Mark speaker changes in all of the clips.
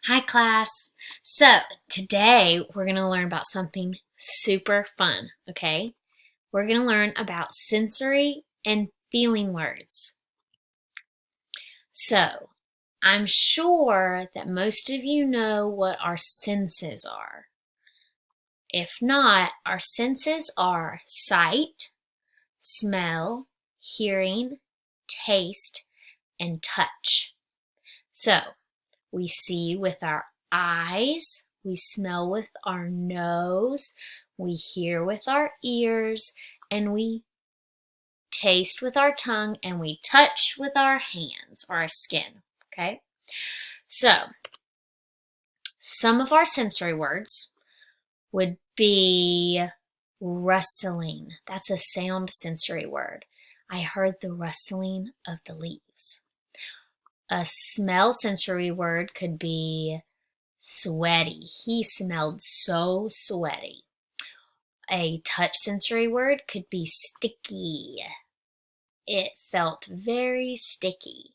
Speaker 1: Hi, class. So, today we're going to learn about something super fun, okay? We're going to learn about sensory and feeling words. So, I'm sure that most of you know what our senses are. If not, our senses are sight, smell, hearing, taste, and touch. So, we see with our eyes, we smell with our nose, we hear with our ears, and we taste with our tongue, and we touch with our hands or our skin, okay? So, some of our sensory words would be rustling. That's a sound sensory word. I heard the rustling of the leaves. A smell sensory word could be sweaty. He smelled so sweaty. A touch sensory word could be sticky. It felt very sticky.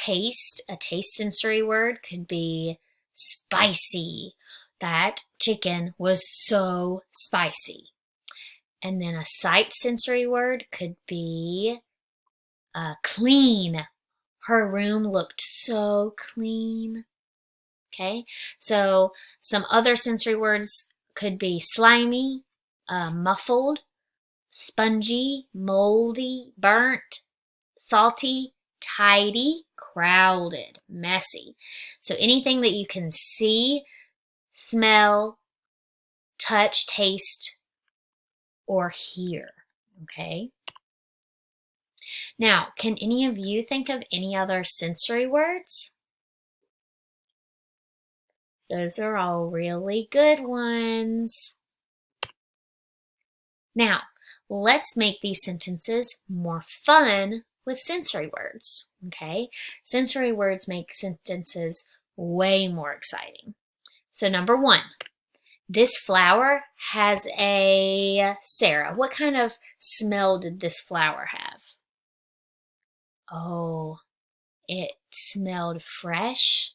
Speaker 1: A taste sensory word could be spicy. That chicken was so spicy. And then a sight sensory word could be clean. Her room looked so clean. Okay, so some other sensory words could be slimy, muffled, spongy, moldy, burnt, salty, tidy, crowded, messy. So anything that you can see, smell, touch, taste, or hear. Okay. Now, can any of you think of any other sensory words? Those are all really good ones. Now, let's make these sentences more fun with sensory words, okay? Sensory words make sentences way more exciting. So number one, this flower has a, Sarah, what kind of smell did this flower have? Oh, it smelled fresh,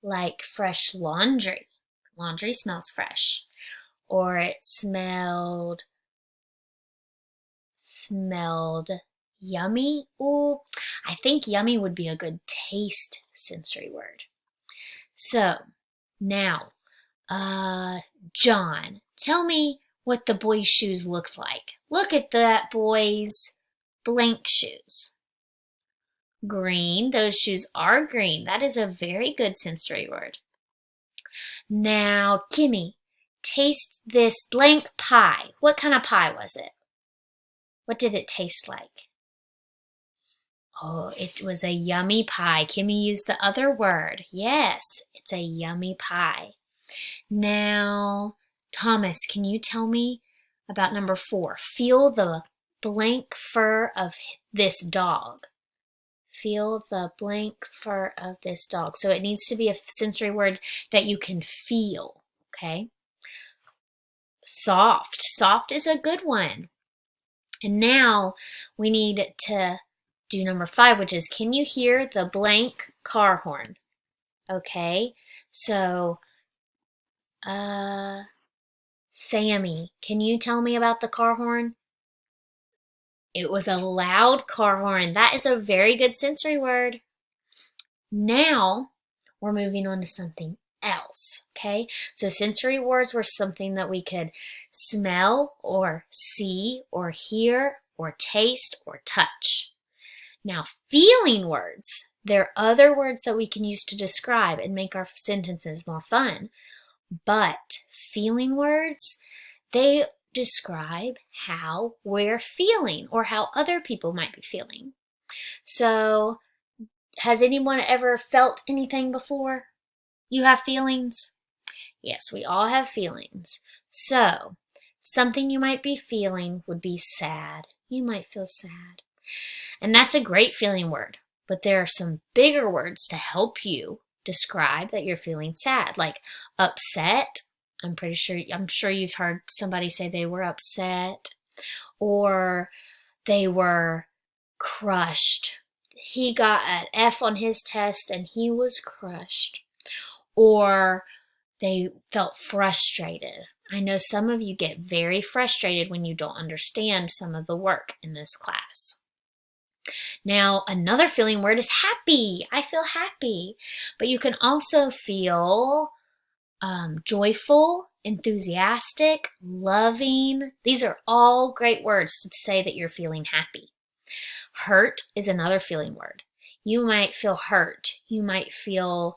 Speaker 1: like fresh laundry. Laundry smells fresh. Or it smelled yummy. Ooh, I think yummy would be a good taste sensory word. So now, John, tell me what the boy's shoes looked like. Look at that boy's blank shoes. Green, those shoes are green. That is a very good sensory word. Now, Kimmy, taste this blank pie. What kind of pie was it? What did it taste like? Oh, it was a yummy pie. Kimmy used the other word. Yes, it's a yummy pie. Now, Thomas, can you tell me about number 4? Feel the blank fur of this dog. Feel the blank fur of this dog. So it needs to be a sensory word that you can feel, okay? Soft. Soft is a good one. And now we need to do number 5, which is, can you hear the blank car horn? Okay, so Sammy, can you tell me about the car horn? It was a loud car horn. That is a very good sensory word. Now we're moving on to something else, okay? So sensory words were something that we could smell or see or hear or taste or touch. Now, feeling words, they're other words that we can use to describe and make our sentences more fun. But feeling words, they describe how we're feeling or how other people might be feeling. So, has anyone ever felt anything before? You have feelings? Yes, we all have feelings. So, something you might be feeling would be sad. You might feel sad. And that's a great feeling word, but there are some bigger words to help you describe that you're feeling sad, like upset. I'm sure you've heard somebody say they were upset, or they were crushed. He got an F on his test and he was crushed. or they felt frustrated. I know some of you get very frustrated when you don't understand some of the work in this class. Now, another feeling word is happy. I feel happy. But you can also feel joyful, enthusiastic, loving. These are all great words to say that you're feeling happy. Hurt is another feeling word. You might feel hurt. You might feel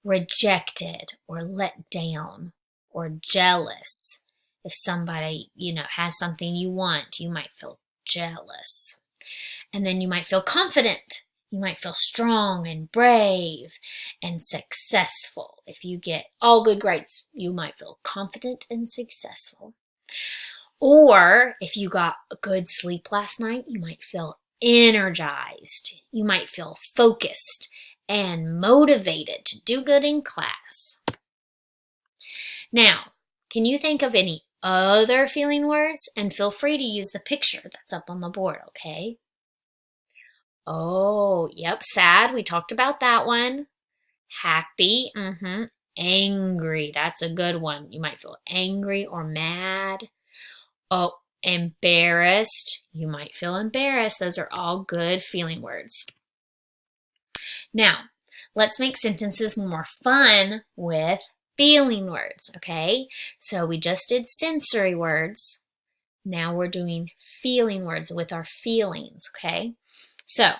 Speaker 1: rejected or let down or jealous. If somebody, has something you want, you might feel jealous. And then you might feel confident. You might feel strong and brave and successful. If you get all good grades, you might feel confident and successful. Or if you got a good sleep last night, you might feel energized. You might feel focused and motivated to do good in class. Now, can you think of any other feeling words? And feel free to use the picture that's up on the board, okay? Oh, yep, sad. We talked about that one. Happy, angry. That's a good one. You might feel angry or mad. Oh, embarrassed. You might feel embarrassed. Those are all good feeling words. Now, let's make sentences more fun with feeling words, okay? So we just did sensory words. Now we're doing feeling words with our feelings, okay? So,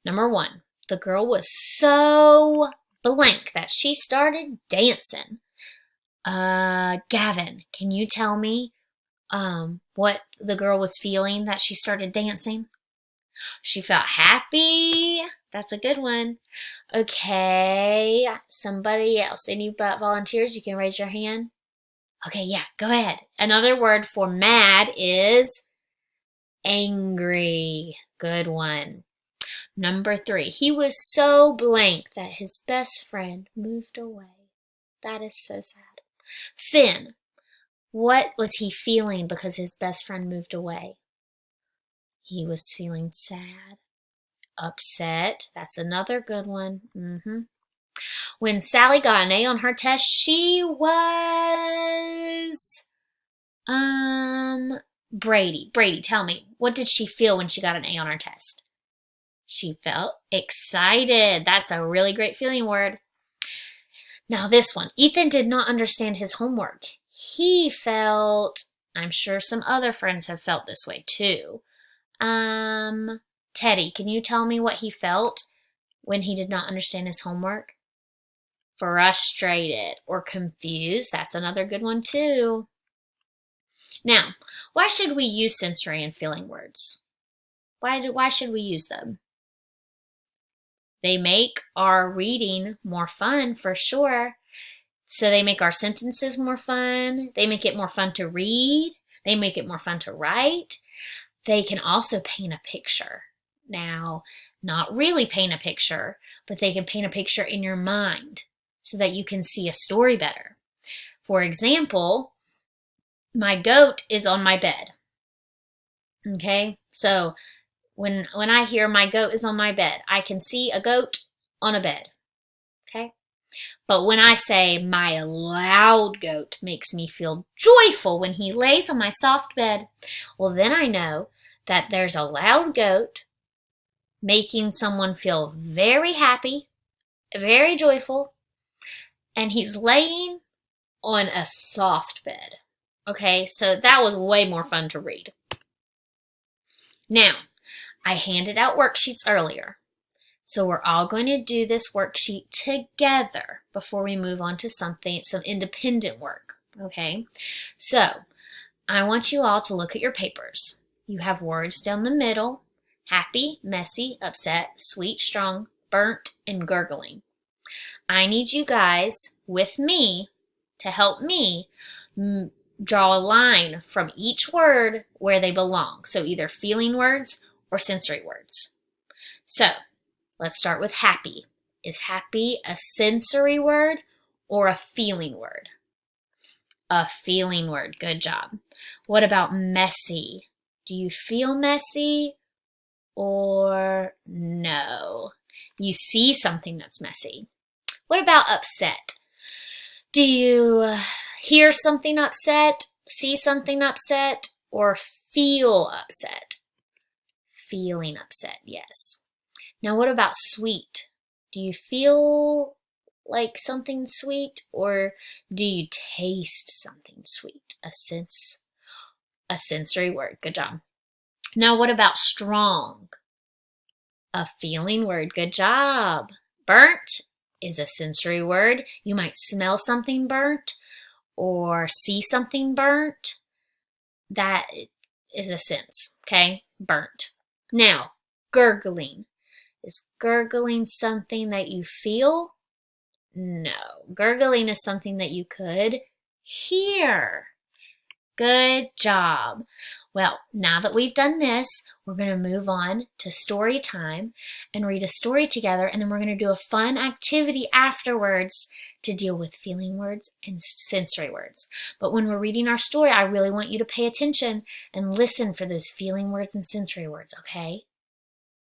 Speaker 1: number 1, the girl was so blank that she started dancing. Gavin, can you tell me what the girl was feeling that she started dancing? She felt happy. That's a good one. Okay, somebody else. Any volunteers? You can raise your hand. Okay, yeah, go ahead. Another word for mad is angry. Good one. Number 3, he was so blank that his best friend moved away. That is so sad. Finn, what was he feeling because his best friend moved away? He was feeling sad. Upset. That's another good one. When Sally got an A on her test, she was Brady. Brady, tell me, what did she feel when she got an A on her test? She felt excited. That's a really great feeling word. Now this one, Ethan did not understand his homework. He felt, I'm sure some other friends have felt this way too. Teddy, can you tell me what he felt when he did not understand his homework? Frustrated or confused. That's another good one too. Now, why should we use sensory and feeling words? Why should we use them? They make our reading more fun for sure. So they make our sentences more fun. They make it more fun to read. They make it more fun to write. They can also paint a picture. Now, not really paint a picture, but they can paint a picture in your mind so that you can see a story better. For example, my goat is on my bed. Okay, so when I hear my goat is on my bed, I can see a goat on a bed. Okay, but when I say my loud goat makes me feel joyful when he lays on my soft bed, well, then I know that there's a loud goat making someone feel very happy, very joyful, and he's laying on a soft bed. Okay, so that was way more fun to read. Now, I handed out worksheets earlier. So we're all going to do this worksheet together before we move on to some independent work. Okay, so I want you all to look at your papers. You have words down the middle: happy, messy, upset, sweet, strong, burnt, and gurgling. I need you guys with me to help me draw a line from each word where they belong. So either feeling words or sensory words. So let's start with happy. Is happy a sensory word or a feeling word? A feeling word. Good job. What about messy? Do you feel messy or no? You see something that's messy. What about upset? Do you hear something upset, see something upset, or feel upset? Feeling upset, yes. Now what about sweet? Do you feel like something sweet, or do you taste something sweet? A sensory word. Good job. Now what about strong? A feeling word. Good job. Burnt is a sensory word. You might smell something burnt or see something burnt. That is a sense, okay? Burnt. Now, gurgling. Is gurgling something that you feel? No. Gurgling is something that you could hear. Good job. Well, now that we've done this, we're going to move on to story time and read a story together, and then we're going to do a fun activity afterwards to deal with feeling words and sensory words. But when we're reading our story, I really want you to pay attention and listen for those feeling words and sensory words, okay?